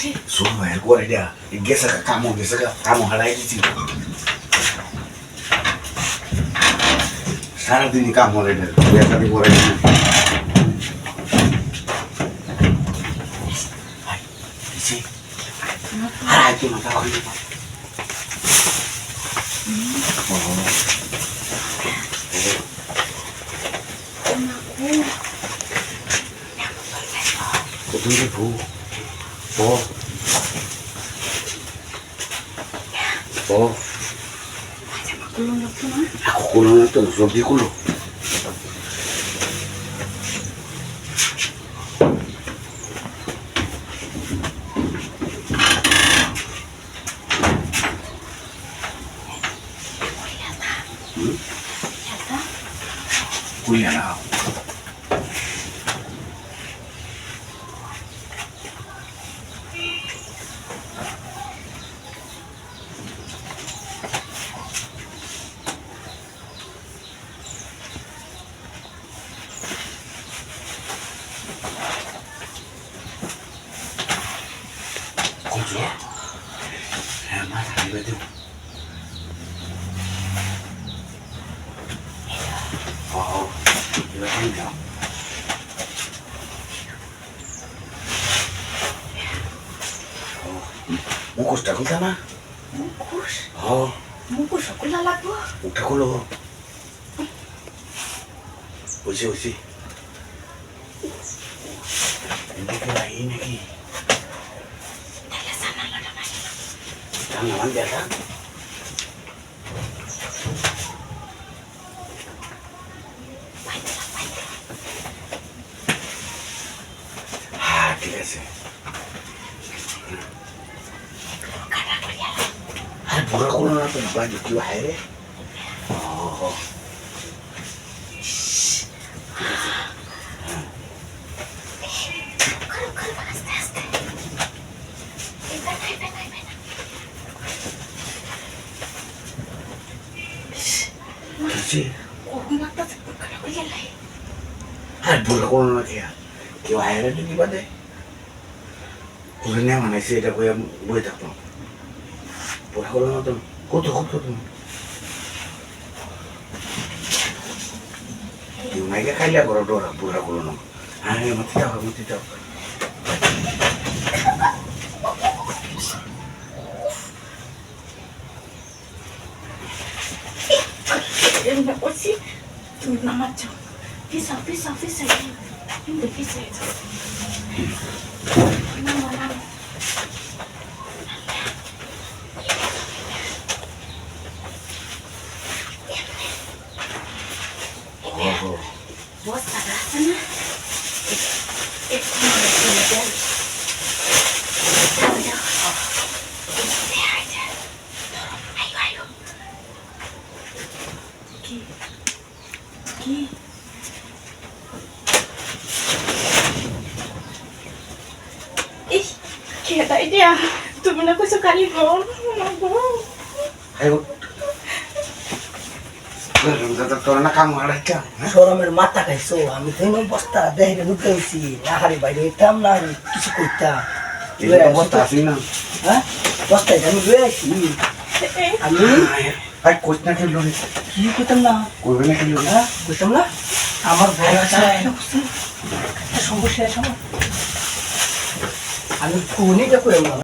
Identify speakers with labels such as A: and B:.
A: Suruh bayar gua dia. Geser ke kamu halai di situ. Saradin kamu ada. Biar tadi gua ini. Hai, isi. Hai, itu mata aku ini. Betul bu. Oh. Oh. Aku kulon itu, sobi kulo. Kuliah lah. Kunci ya? Mana tadi batu? Oh, dia tinggal. Oh, bungkus tak kita mah?
B: Bungkus?
A: Oh,
B: Bungkus aku lalak bu.
A: udah kulo. Usi. Ini kira ini ki.
B: Sana lah namanya.
A: Tanaman biasa. Tidak sih.
B: Karena aku ya.
A: Bukan kulo nanti banyak juga hari. Oh.
B: Kalau aste-aste. Benar.
A: Sih.
B: Oh, mata kalau aku ya lah.
A: Bukan kulo nanti ya. Kau hari itu di mana? Kulinya mana sih? Ada kau yang buat apa? Bukan kulo nanti. Kutu. Yung may kakaya korodora pura kulo no. Ay, matitaw.
B: Ini apa sih? Tuh nama macam. Pisau. Ini pisau itu. Nama.
A: Oh.
B: Bos ada sana. Itu mana? Ayo. Ki. Ih, kaya ini ya. Temen aku sekali bro.
A: Ayo. তোরা না কাম হারাইছা
C: শরমের মাথা খাইছো আমি তো এমন বস্তা দেখে ঢুকে গেছি না হারি বাইরে হইতাম না আমি কিছু করতাম
A: এই অবস্থা আছি না
C: হ্যাঁ বস্তায় আমি লয়ে আসি আমি
A: ভাই কোচ না খেললো
C: কি করতাম না
A: করবে না খেললো
C: হ্যাঁ করতাম না আমার ভাই আছে সমস্যা আছে আমার আমি ফোনে যা করে